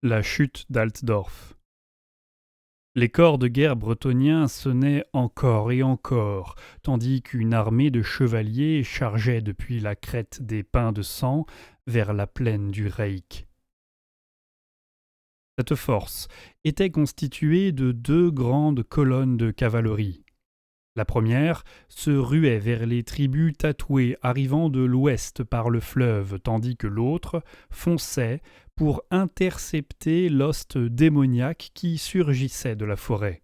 La chute d'Altdorf. Les corps de guerre bretoniens sonnaient encore et encore, tandis qu'une armée de chevaliers chargeait depuis la crête des Pins de Sang vers la plaine du Reik. Cette force était constituée de 2 grandes colonnes de cavalerie. La première se ruait vers les tribus tatouées arrivant de l'ouest par le fleuve, tandis que l'autre fonçait pour intercepter l'hoste démoniaque qui surgissait de la forêt.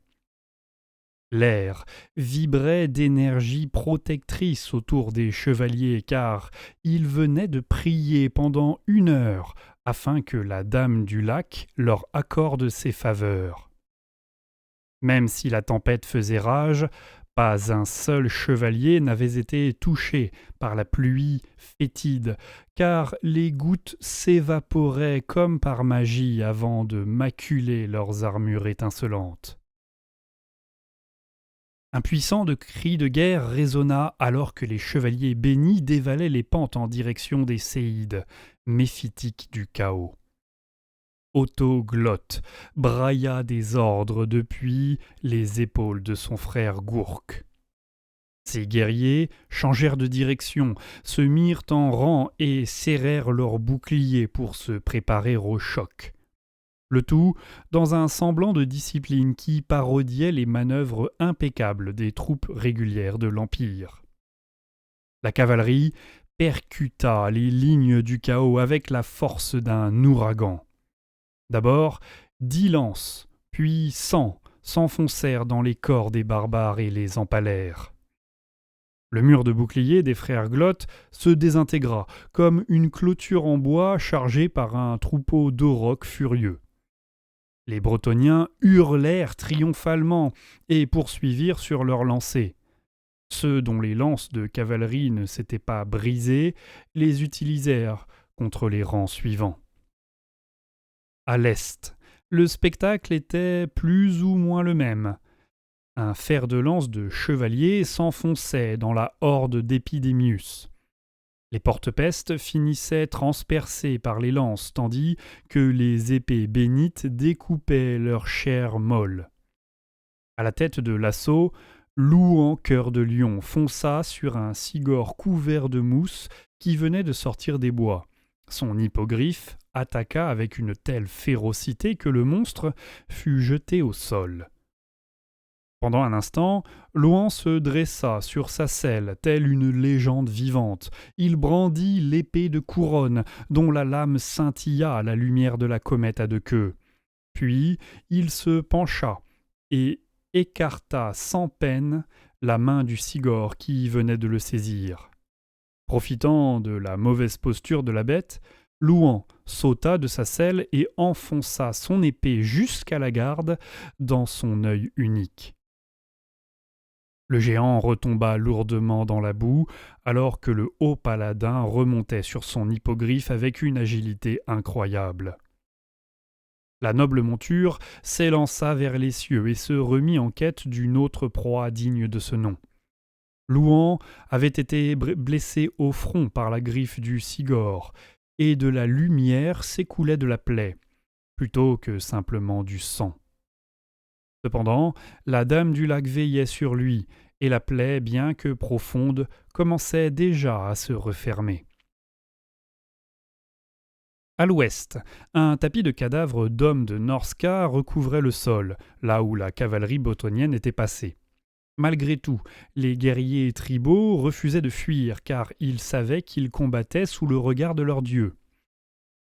L'air vibrait d'énergie protectrice autour des chevaliers, car ils venaient de prier pendant 1 heure afin que la Dame du Lac leur accorde ses faveurs. Même si la tempête faisait rage, pas un seul chevalier n'avait été touché par la pluie fétide, car les gouttes s'évaporaient comme par magie avant de maculer leurs armures étincelantes. Un puissant cri de guerre résonna alors que les chevaliers bénis dévalaient les pentes en direction des séides, méphitiques du chaos. Otto Glotte brailla des ordres depuis les épaules de son frère Gourk. Ces guerriers changèrent de direction, se mirent en rang et serrèrent leurs boucliers pour se préparer au choc. Le tout dans un semblant de discipline qui parodiait les manœuvres impeccables des troupes régulières de l'Empire. La cavalerie percuta les lignes du chaos avec la force d'un ouragan. D'abord, 10 lances, puis 100 s'enfoncèrent dans les corps des barbares et les empalèrent. Le mur de bouclier des frères Glotte se désintégra, comme une clôture en bois chargée par un troupeau d'aurochs furieux. Les Bretoniens hurlèrent triomphalement et poursuivirent sur leurs lancers. Ceux dont les lances de cavalerie ne s'étaient pas brisées les utilisèrent contre les rangs suivants. À l'est, le spectacle était plus ou moins le même. Un fer de lance de chevaliers s'enfonçait dans la horde d'Épidémius. Les porte-pestes finissaient transpercés par les lances, tandis que les épées bénites découpaient leur chair molle. À la tête de l'assaut, Louan Cœur de Lion fonça sur un cigore couvert de mousse qui venait de sortir des bois. Son hippogriffe attaqua avec une telle férocité que le monstre fut jeté au sol. Pendant un instant, Louan se dressa sur sa selle, telle une légende vivante. Il brandit l'épée de couronne, dont la lame scintilla à la lumière de la comète à 2 queues. Puis il se pencha et écarta sans peine la main du cigore qui venait de le saisir. Profitant de la mauvaise posture de la bête, Louan sauta de sa selle et enfonça son épée jusqu'à la garde dans son œil unique. Le géant retomba lourdement dans la boue, alors que le haut paladin remontait sur son hippogriffe avec une agilité incroyable. La noble monture s'élança vers les cieux et se remit en quête d'une autre proie digne de ce nom. Louan avait été blessé au front par la griffe du cigore, et de la lumière s'écoulait de la plaie, plutôt que simplement du sang. Cependant, la Dame du Lac veillait sur lui, et la plaie, bien que profonde, commençait déjà à se refermer. À l'ouest, un tapis de cadavres d'hommes de Norska recouvrait le sol, là où la cavalerie bretonienne était passée. Malgré tout, les guerriers tribaux refusaient de fuir, car ils savaient qu'ils combattaient sous le regard de leur dieu.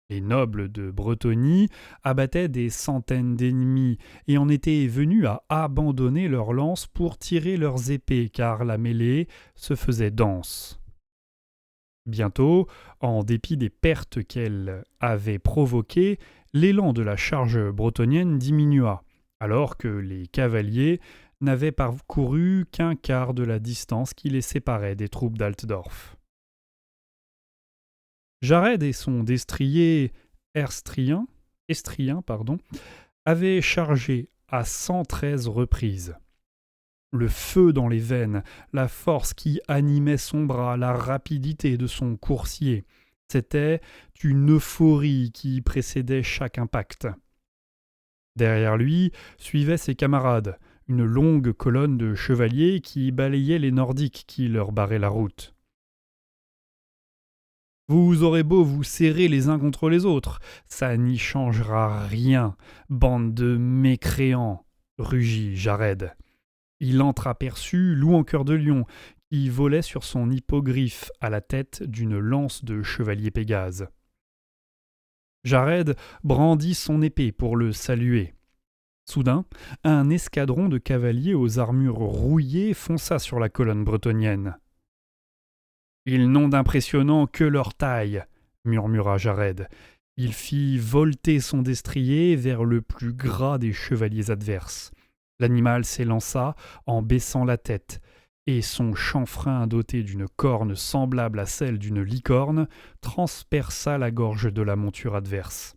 Les nobles de Bretonie abattaient des centaines d'ennemis et en étaient venus à abandonner leurs lances pour tirer leurs épées, car la mêlée se faisait dense. Bientôt, en dépit des pertes qu'elle avait provoquées, l'élan de la charge bretonienne diminua, alors que les cavaliers n'avaient parcouru qu'un quart de la distance qui les séparait des troupes d'Altdorf. Jared et son destrier Estrien avaient chargé à 113 reprises. Le feu dans les veines, la force qui animait son bras, la rapidité de son coursier, c'était une euphorie qui précédait chaque impact. Derrière lui suivaient ses camarades, une longue colonne de chevaliers qui balayaient les Nordiques qui leur barraient la route. Vous aurez beau vous serrer les uns contre les autres, ça n'y changera rien, bande de mécréants, rugit Jared. Il entreaperçut Loup en cœur de lion, qui volait sur son hippogriffe à la tête d'une lance de chevalier Pégase. Jared brandit son épée pour le saluer. Soudain, un escadron de cavaliers aux armures rouillées fonça sur la colonne bretonnienne. « Ils n'ont d'impressionnant que leur taille, » murmura Jared. Il fit volter son destrier vers le plus gras des chevaliers adverses. L'animal s'élança en baissant la tête, et son chanfrein doté d'une corne semblable à celle d'une licorne transperça la gorge de la monture adverse.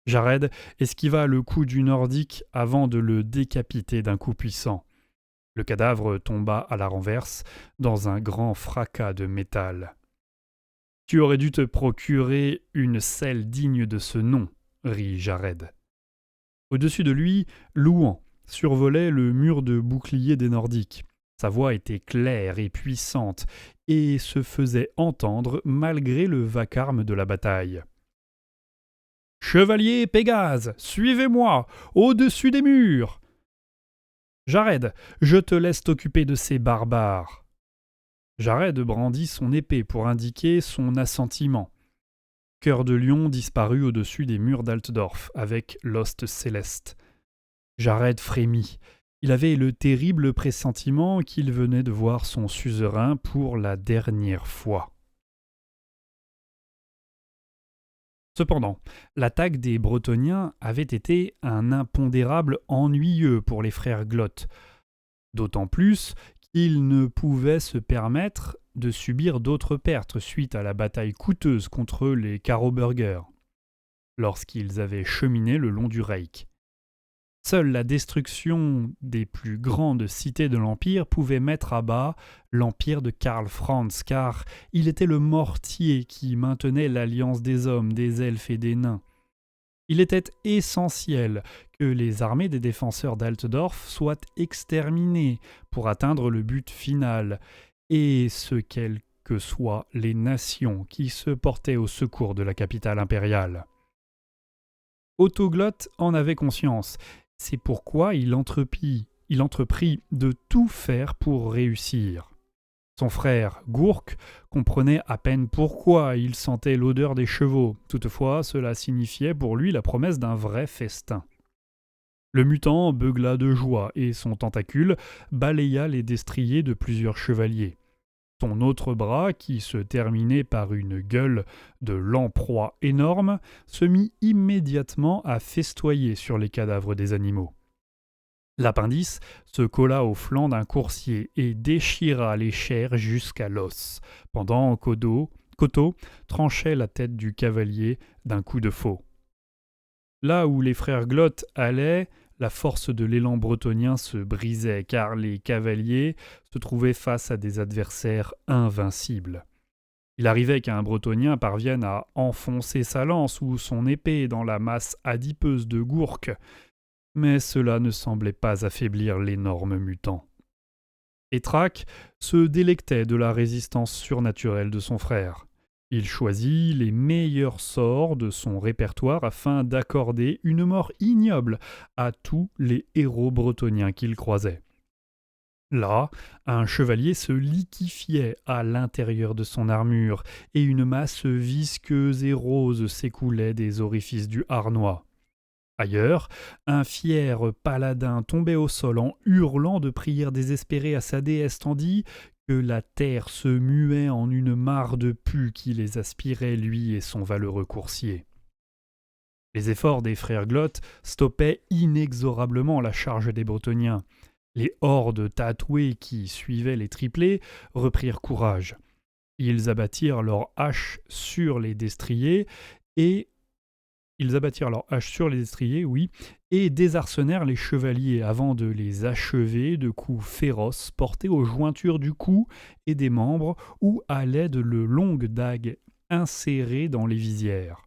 Jared esquiva le coup du Nordique avant de le décapiter d'un coup puissant. Le cadavre tomba à la renverse dans un grand fracas de métal. « Tu aurais dû te procurer une selle digne de ce nom, » rit Jared. Au-dessus de lui, Louan survolait le mur de bouclier des Nordiques. Sa voix était claire et puissante et se faisait entendre malgré le vacarme de la bataille. « Chevalier Pégase, suivez-moi, au-dessus des murs !»« Jared, je te laisse t'occuper de ces barbares. » Jared brandit son épée pour indiquer son assentiment. Cœur de lion disparut au-dessus des murs d'Altdorf avec l'ost céleste. Jared frémit. Il avait le terrible pressentiment qu'il venait de voir son suzerain pour la dernière fois. Cependant, l'attaque des Bretonniens avait été un impondérable ennuyeux pour les frères Glott, d'autant plus qu'ils ne pouvaient se permettre de subir d'autres pertes suite à la bataille coûteuse contre les Karoburger, lorsqu'ils avaient cheminé le long du Reich. Seule la destruction des plus grandes cités de l'Empire pouvait mettre à bas l'empire de Karl Franz, car il était le mortier qui maintenait l'alliance des hommes, des elfes et des nains. Il était essentiel que les armées des défenseurs d'Altdorf soient exterminées pour atteindre le but final, et ce quelles que soient les nations qui se portaient au secours de la capitale impériale. Otto Glott en avait conscience. C'est pourquoi il entreprit de tout faire pour réussir. Son frère, Gurk, comprenait à peine pourquoi il sentait l'odeur des chevaux. Toutefois, cela signifiait pour lui la promesse d'un vrai festin. Le mutant beugla de joie et son tentacule balaya les destriers de plusieurs chevaliers. Son autre bras, qui se terminait par une gueule de lamproie énorme, se mit immédiatement à festoyer sur les cadavres des animaux. L'appendice se colla au flanc d'un coursier et déchira les chairs jusqu'à l'os, pendant qu'Otto tranchait la tête du cavalier d'un coup de faux. Là où les frères Glott allaient, la force de l'élan bretonien se brisait, car les cavaliers se trouvaient face à des adversaires invincibles. Il arrivait qu'un bretonien parvienne à enfoncer sa lance ou son épée dans la masse adipeuse de Gurk, mais cela ne semblait pas affaiblir l'énorme mutant. Étraque se délectait de la résistance surnaturelle de son frère. Il choisit les meilleurs sorts de son répertoire afin d'accorder une mort ignoble à tous les héros bretoniens qu'il croisait. Là, un chevalier se liquéfiait à l'intérieur de son armure, et une masse visqueuse et rose s'écoulait des orifices du harnois. Ailleurs, un fier paladin tombait au sol en hurlant de prières désespérées à sa déesse, tandis que la terre se muait en une mare de pus qui les aspirait, lui et son valeureux coursier. Les efforts des frères Glott stoppaient inexorablement la charge des Bretonniens. Les hordes tatouées qui suivaient les triplés reprirent courage. Ils abattirent leurs haches sur les destriers et désarçonnèrent les chevaliers avant de les achever de coups féroces portés aux jointures du cou et des membres ou à l'aide de longues dagues insérées dans les visières.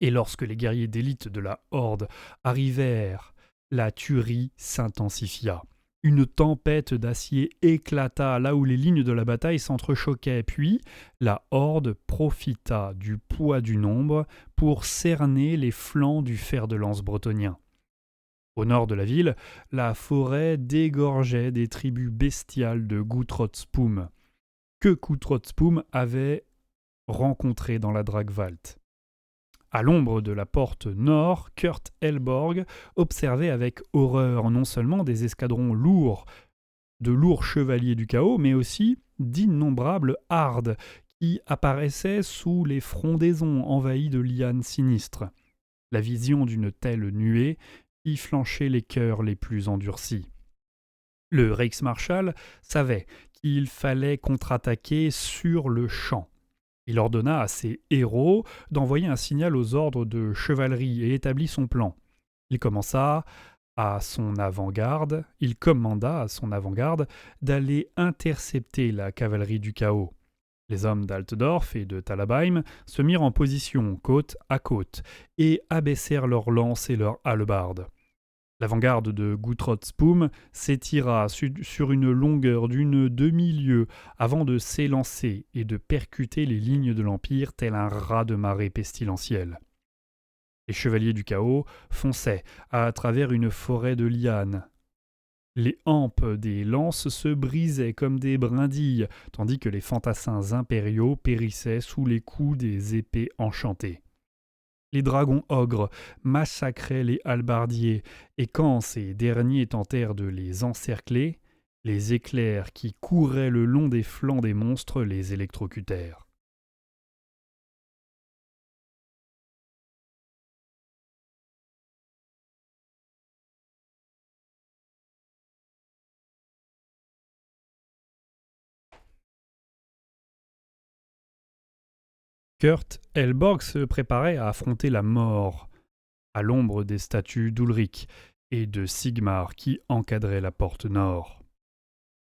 Et lorsque les guerriers d'élite de la Horde arrivèrent, la tuerie s'intensifia. Une tempête d'acier éclata là où les lignes de la bataille s'entrechoquaient, puis la Horde profita du poids du nombre pour cerner les flancs du fer de lance bretonien. Au nord de la ville, la forêt dégorgeait des tribus bestiales de Guthrotspum, que Guthrotspum avait rencontré dans la Dragwalt. À l'ombre de la porte nord, Kurt Helborg observait avec horreur non seulement des escadrons lourds, de lourds chevaliers du chaos, mais aussi d'innombrables hardes qui apparaissaient sous les frondaisons envahies de lianes sinistres. La vision d'une telle nuée fit flancher les cœurs les plus endurcis. Le Reichsmarschall savait qu'il fallait contre-attaquer sur le champ. Il ordonna à ses héros d'envoyer un signal aux ordres de chevalerie et établit son plan. Il commanda à son avant-garde d'aller intercepter la cavalerie du chaos. Les hommes d'Altdorf et de Talabheim se mirent en position côte à côte et abaissèrent leurs lances et leurs hallebardes. L'avant-garde de Guthrotspum s'étira sur une longueur d'une demi-lieue avant de s'élancer et de percuter les lignes de l'Empire tel un raz de marée pestilentiel. Les chevaliers du chaos fonçaient à travers une forêt de lianes. Les hampes des lances se brisaient comme des brindilles, tandis que les fantassins impériaux périssaient sous les coups des épées enchantées. Les dragons ogres massacraient les hallebardiers, et quand ces derniers tentèrent de les encercler, les éclairs qui couraient le long des flancs des monstres les électrocutèrent. Kurt Helborg se préparait à affronter la mort, à l'ombre des statues d'Ulrich et de Sigmar qui encadraient la porte nord.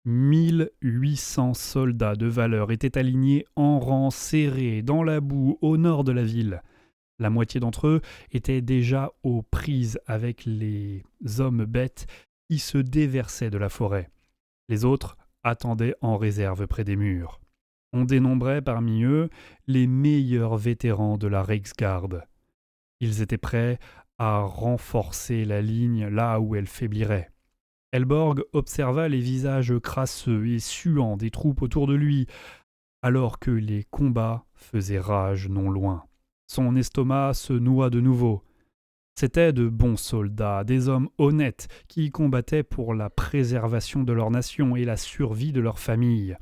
1800 soldats de valeur étaient alignés en rang serré dans la boue au nord de la ville. La moitié d'entre eux étaient déjà aux prises avec les hommes bêtes qui se déversaient de la forêt. Les autres attendaient en réserve près des murs. On dénombrait parmi eux les meilleurs vétérans de la Reichsgarde. Ils étaient prêts à renforcer la ligne là où elle faiblirait. Helborg observa les visages crasseux et suants des troupes autour de lui, alors que les combats faisaient rage non loin. Son estomac se noua de nouveau. C'étaient de bons soldats, des hommes honnêtes qui combattaient pour la préservation de leur nation et la survie de leur famille.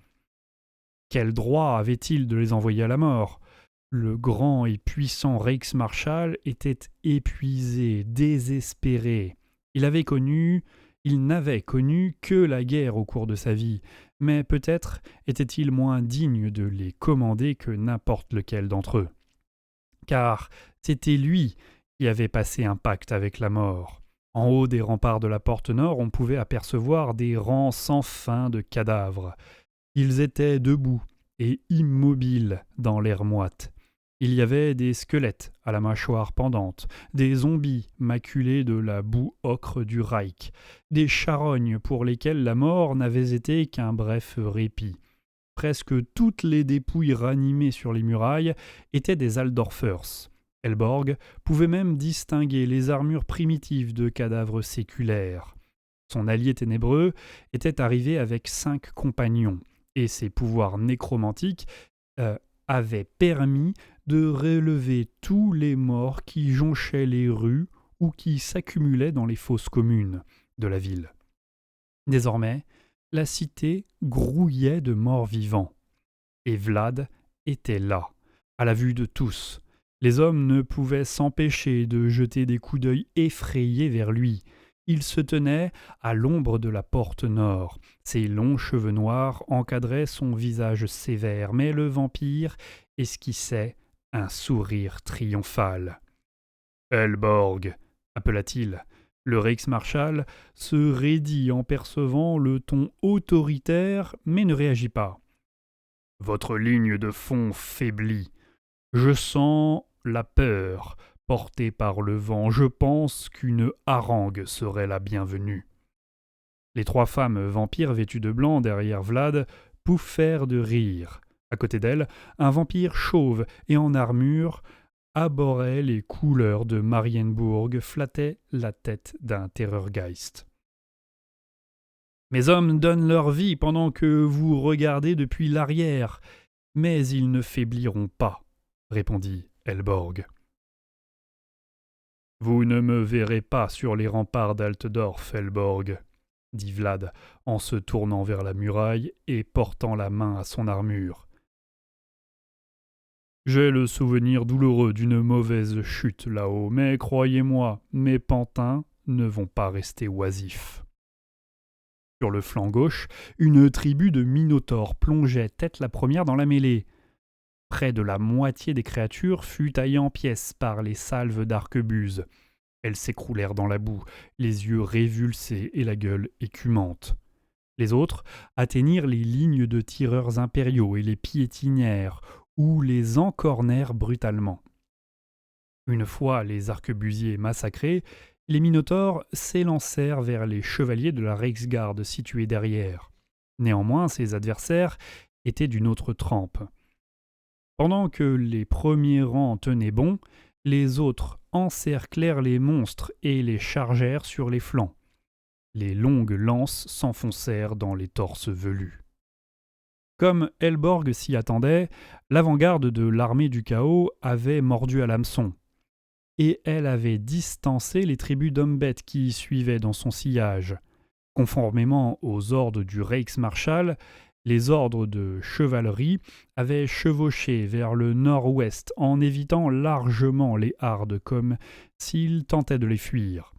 Quel droit avait-il de les envoyer à la mort ? Le grand et puissant Reichsmarschall était épuisé, désespéré. Il n'avait connu que la guerre au cours de sa vie, mais peut-être était-il moins digne de les commander que n'importe lequel d'entre eux. Car c'était lui qui avait passé un pacte avec la mort. En haut des remparts de la porte nord, on pouvait apercevoir des rangs sans fin de cadavres. Ils étaient debout et immobiles dans l'air moite. Il y avait des squelettes à la mâchoire pendante, des zombies maculés de la boue ocre du Reich, des charognes pour lesquelles la mort n'avait été qu'un bref répit. Presque toutes les dépouilles ranimées sur les murailles étaient des Altdorfers. Helborg pouvait même distinguer les armures primitives de cadavres séculaires. Son allié ténébreux était arrivé avec 5 compagnons, et ses pouvoirs nécromantiques avaient permis de relever tous les morts qui jonchaient les rues ou qui s'accumulaient dans les fosses communes de la ville. Désormais, la cité grouillait de morts vivants. Et Vlad était là, à la vue de tous. Les hommes ne pouvaient s'empêcher de jeter des coups d'œil effrayés vers lui. Il se tenait à l'ombre de la porte nord. Ses longs cheveux noirs encadraient son visage sévère, mais le vampire esquissait un sourire triomphal. « Helborg !» appela-t-il. Le Reichsmarschall se raidit en percevant le ton autoritaire, mais ne réagit pas. « Votre ligne de fond faiblit. Je sens la peur porté par le vent. Je pense qu'une harangue serait la bienvenue. » Les 3 femmes vampires vêtues de blanc derrière Vlad pouffèrent de rire. À côté d'elles, un vampire chauve et en armure abhorrait les couleurs de Marienburg, flattait la tête d'un Terrorgeist. « Mes hommes donnent leur vie pendant que vous regardez depuis l'arrière, mais ils ne faibliront pas, » répondit Helborg. « Vous ne me verrez pas sur les remparts d'Altdorf, Helborg, » dit Vlad en se tournant vers la muraille et portant la main à son armure. « J'ai le souvenir douloureux d'une mauvaise chute là-haut, mais croyez-moi, mes pantins ne vont pas rester oisifs. » Sur le flanc gauche, une tribu de minotaures plongeait tête la première dans la mêlée. Près de la moitié des créatures fut taillée en pièces par les salves d'arquebuses. Elles s'écroulèrent dans la boue, les yeux révulsés et la gueule écumante. Les autres atteignirent les lignes de tireurs impériaux et les piétinèrent ou les encornèrent brutalement. Une fois les arquebusiers massacrés, les minotaures s'élancèrent vers les chevaliers de la Reichsgarde situés derrière. Néanmoins, ces adversaires étaient d'une autre trempe. Pendant que les premiers rangs tenaient bon, les autres encerclèrent les monstres et les chargèrent sur les flancs. Les longues lances s'enfoncèrent dans les torses velus. Comme Helborg s'y attendait, l'avant-garde de l'armée du chaos avait mordu à l'hameçon, et elle avait distancé les tribus d'hommes-bêtes qui y suivaient dans son sillage. Conformément aux ordres du Reichsmarschall, les ordres de chevalerie avaient chevauché vers le nord-ouest en évitant largement les hardes comme s'ils tentaient de les fuir.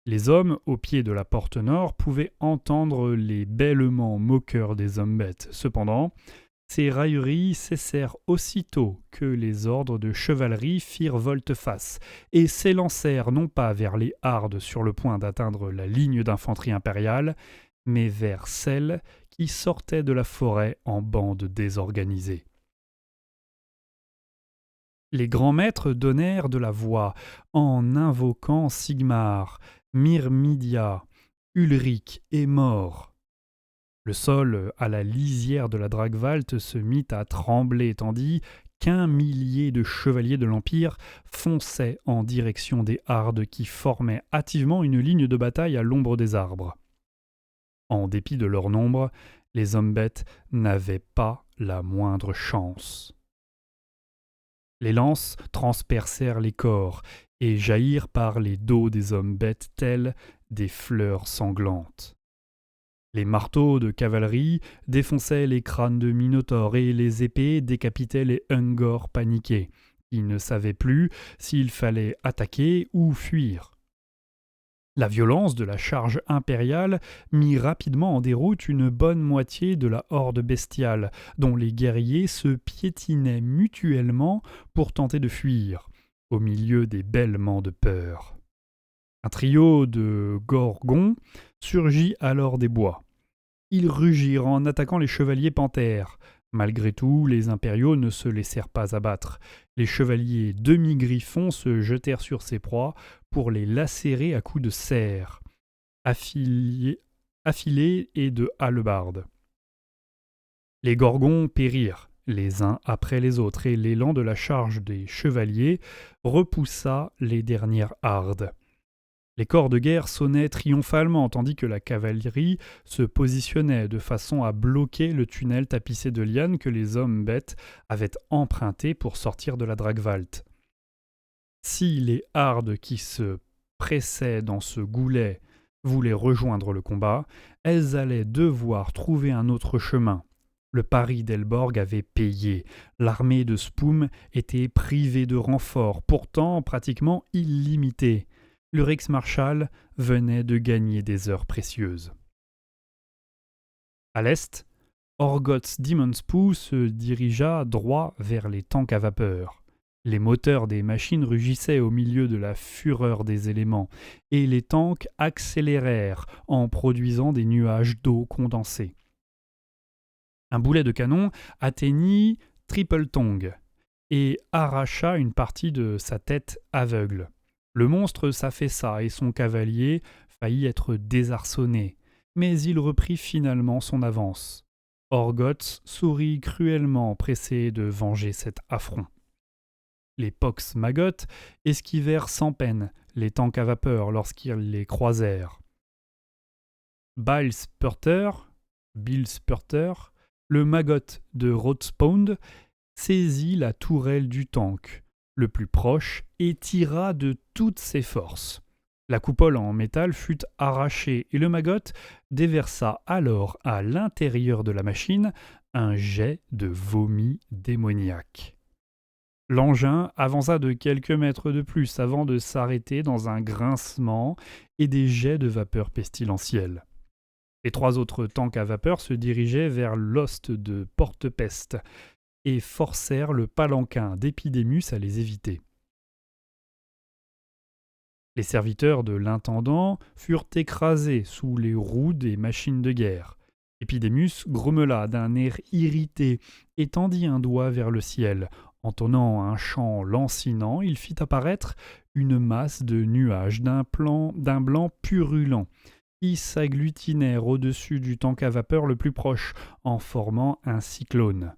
Les hommes, au pied de la porte nord, pouvaient entendre les bêlements moqueurs des hommes-bêtes. Cependant, ces railleries cessèrent aussitôt que les ordres de chevalerie firent volte-face et s'élancèrent non pas vers les hardes sur le point d'atteindre la ligne d'infanterie impériale, mais vers celles qui sortaient de la forêt en bandes désorganisées. Les grands maîtres donnèrent de la voix en invoquant Sigmar, Myrmidia, Ulrich et Mort. Le sol à la lisière de la Dragwalt se mit à trembler tandis qu'1 millier de chevaliers de l'Empire fonçaient en direction des hardes qui formaient hâtivement une ligne de bataille à l'ombre des arbres. En dépit de leur nombre, les hommes-bêtes n'avaient pas la moindre chance. Les lances transpercèrent les corps et jaillirent par les dos des hommes-bêtes telles des fleurs sanglantes. Les marteaux de cavalerie défonçaient les crânes de minotaures et les épées décapitaient les Ungors paniqués, qui ne savaient plus s'il fallait attaquer ou fuir. La violence de la charge impériale mit rapidement en déroute une bonne moitié de la horde bestiale, dont les guerriers se piétinaient mutuellement pour tenter de fuir, au milieu des bêlements de peur. Un trio de gorgons surgit alors des bois. Ils rugirent en attaquant les chevaliers panthères. Malgré tout, les impériaux ne se laissèrent pas abattre. Les chevaliers demi-griffons se jetèrent sur ses proies pour les lacérer à coups de serre, affilés et de hallebardes. Les gorgons périrent, les uns après les autres, et l'élan de la charge des chevaliers repoussa les dernières hardes. Les corps de guerre sonnaient triomphalement, tandis que la cavalerie se positionnait de façon à bloquer le tunnel tapissé de lianes que les hommes bêtes avaient emprunté pour sortir de la Dragwalt. Si les hardes qui se pressaient dans ce goulet voulaient rejoindre le combat, elles allaient devoir trouver un autre chemin. Le pari d'Helborg avait payé. L'armée de Spoum était privée de renforts, pourtant pratiquement illimitée. Le Reichsmarschall venait de gagner des heures précieuses. À l'est, Orgoth's Demonspool se dirigea droit vers les tanks à vapeur. Les moteurs des machines rugissaient au milieu de la fureur des éléments, et les tanks accélérèrent en produisant des nuages d'eau condensée. Un boulet de canon atteignit Triple Tongue. et arracha une partie de sa tête aveugle. Le monstre s'affaissa et son cavalier faillit être désarçonné, mais il reprit finalement son avance. Orgoth sourit cruellement, pressé de venger cet affront. Les Pox Maggots esquivèrent sans peine les tanks à vapeur lorsqu'ils les croisèrent. Bill Spurter, le Maggot de Rothspound, saisit la tourelle du tank, le plus proche, et tira de toutes ses forces. La coupole en métal fut arrachée et le Maggot déversa alors à l'intérieur de la machine un jet de vomi démoniaque. L'engin avança de quelques mètres de plus avant de s'arrêter dans un grincement et des jets de vapeur pestilentielle. Les 3 autres tanks à vapeur se dirigeaient vers l'ost de Porte-Peste et forcèrent le palanquin d'Épidémus à les éviter. Les serviteurs de l'intendant furent écrasés sous les roues des machines de guerre. Épidémus grommela d'un air irrité et tendit un doigt vers le ciel. Entonnant un chant lancinant, il fit apparaître une masse de nuages d'un blanc purulent qui s'agglutinèrent au-dessus du tank à vapeur le plus proche, en formant un cyclone.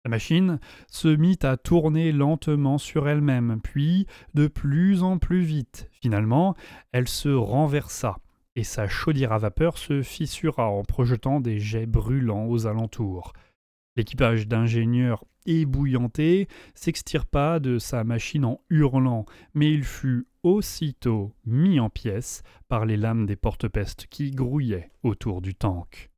La machine se mit à tourner lentement sur elle-même, puis de plus en plus vite. Finalement, elle se renversa, et sa chaudière à vapeur se fissura en projetant des jets brûlants aux alentours. L'équipage d'ingénieurs ébouillantés s'extirpa de sa machine en hurlant, mais il fut aussitôt mis en pièces par les lames des porte-pestes qui grouillaient autour du tank.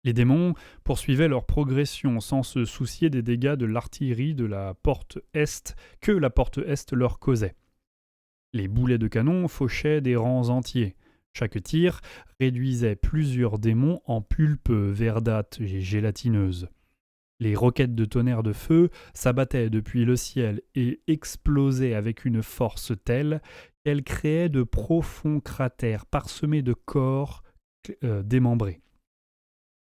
Les démons poursuivaient leur progression sans se soucier des dégâts de l'artillerie de la porte Est que la porte Est leur causait. Les boulets de canon fauchaient des rangs entiers. Chaque tir réduisait plusieurs démons en pulpe verdâtre et gélatineuse. Les roquettes de tonnerre de feu s'abattaient depuis le ciel et explosaient avec une force telle qu'elles créaient de profonds cratères parsemés de corps démembrés.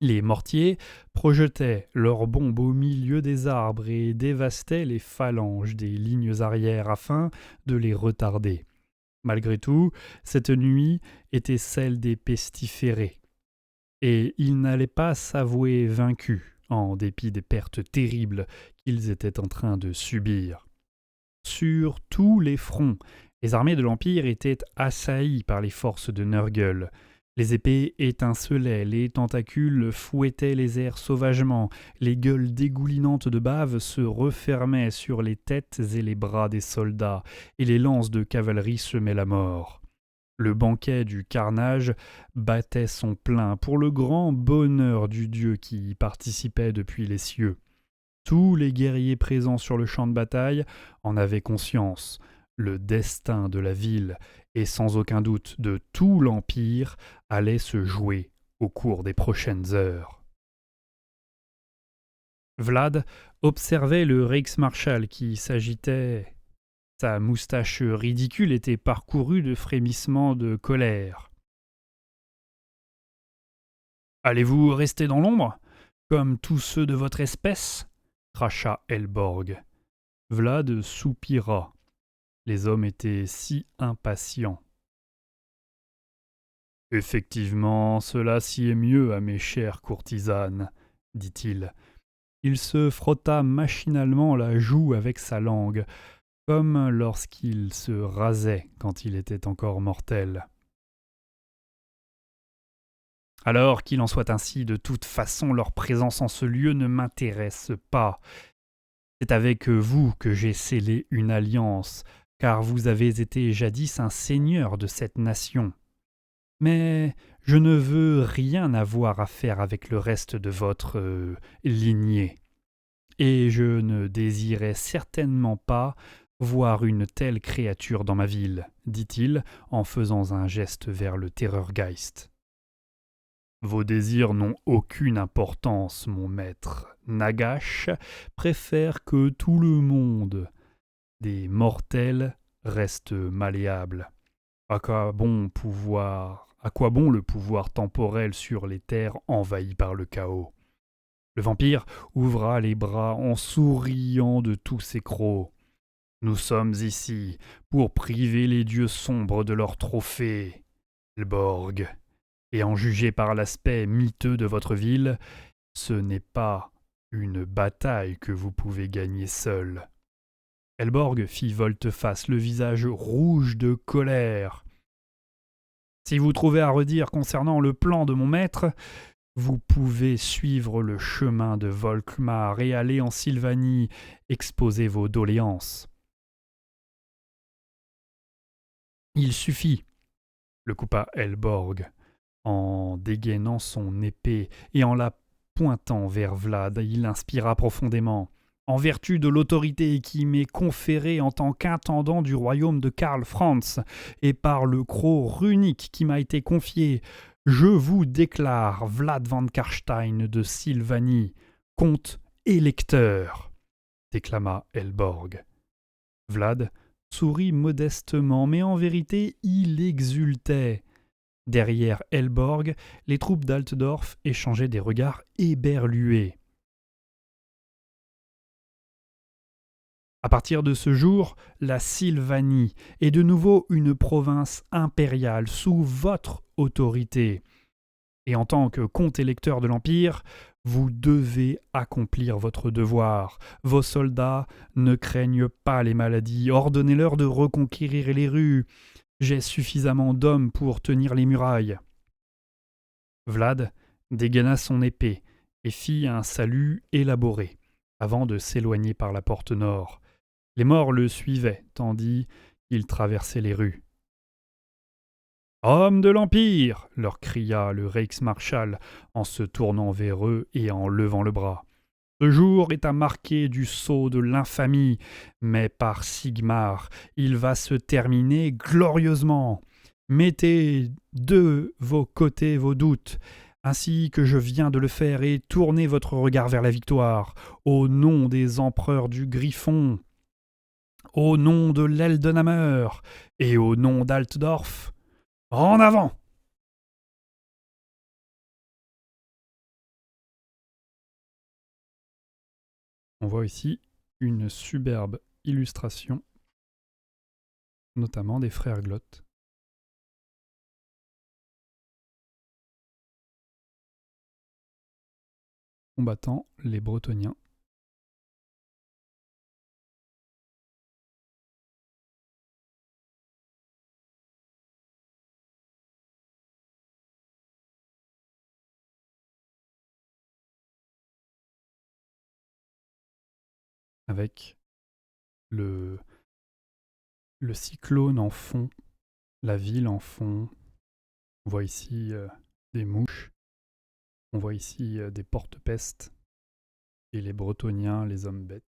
Les mortiers projetaient leurs bombes au milieu des arbres et dévastaient les phalanges des lignes arrières afin de les retarder. Malgré tout, cette nuit était celle des pestiférés, et ils n'allaient pas s'avouer vaincus, en dépit des pertes terribles qu'ils étaient en train de subir. Sur tous les fronts, les armées de l'Empire étaient assaillies par les forces de Nurgle. Les épées étincelaient, les tentacules fouettaient les airs sauvagement, les gueules dégoulinantes de bave se refermaient sur les têtes et les bras des soldats, et les lances de cavalerie semaient la mort. Le banquet du carnage battait son plein pour le grand bonheur du dieu qui y participait depuis les cieux. Tous les guerriers présents sur le champ de bataille en avaient conscience. Le destin de la ville et sans aucun doute de tout l'Empire allait se jouer au cours des prochaines heures. Vlad observait le Reichsmarschall qui s'agitait. Sa moustache ridicule était parcourue de frémissements de colère. « Allez-vous rester dans l'ombre, comme tous ceux de votre espèce ?» cracha Helborg. Vlad soupira. Les hommes étaient si impatients. « Effectivement, cela sied mieux à mes chères courtisanes, » dit-il. Il se frotta machinalement la joue avec sa langue, comme lorsqu'il se rasait quand il était encore mortel. « Alors qu'il en soit ainsi, de toute façon, leur présence en ce lieu ne m'intéresse pas. C'est avec vous que j'ai scellé une alliance, car vous avez été jadis un seigneur de cette nation. Mais je ne veux rien avoir à faire avec le reste de votre lignée, et je ne désirais certainement pas voir une telle créature dans ma ville, dit-il en faisant un geste vers le Terrorgeist. Vos désirs n'ont aucune importance, mon maître. Nagash préfère que tout le monde des mortels reste malléable. À quoi bon le pouvoir temporel sur les terres envahies par le chaos? Le vampire ouvra les bras en souriant de tous ses crocs. Nous sommes ici pour priver les dieux sombres de leurs trophées, Elborg. Et en juger par l'aspect miteux de votre ville, ce n'est pas une bataille que vous pouvez gagner seul. Elborg fit volte-face, le visage rouge de colère. Si vous trouvez à redire concernant le plan de mon maître, vous pouvez suivre le chemin de Volkmar et aller en Sylvanie exposer vos doléances. Il suffit, le coupa Elborg, en dégainant son épée et en la pointant vers Vlad. Il inspira profondément. En vertu de l'autorité qui m'est conférée en tant qu'intendant du royaume de Karl Franz et par le croc runique qui m'a été confié, je vous déclare Vlad van Karstein de Sylvanie, comte électeur, déclama Elborg. Vlad sourit modestement, mais en vérité il exultait. Derrière Elborg, les troupes d'Altdorf échangeaient des regards éberlués. À partir de ce jour, la Sylvanie est de nouveau une province impériale sous votre autorité. Et en tant que comte électeur de l'Empire, vous devez accomplir votre devoir. Vos soldats ne craignent pas les maladies. Ordonnez-leur de reconquérir les rues. J'ai suffisamment d'hommes pour tenir les murailles. Vlad dégaina son épée et fit un salut élaboré, avant de s'éloigner par la porte nord. Les morts le suivaient, tandis qu'il traversait les rues. « Hommes de l'Empire !» leur cria le Reichsmarschall en se tournant vers eux et en levant le bras. « Ce jour est à marquer du sceau de l'infamie, mais par Sigmar, il va se terminer glorieusement. Mettez de vos côtés vos doutes, ainsi que je viens de le faire, et tournez votre regard vers la victoire, au nom des empereurs du Griffon, au nom de l'Eldenhammer et au nom d'Altdorf. En avant !» On voit ici une superbe illustration, notamment des frères Glott. Combattant les Bretoniens. Avec le cyclone en fond, la ville en fond. On voit ici des mouches. On voit ici des porte-pestes et les Bretoniens, les hommes bêtes.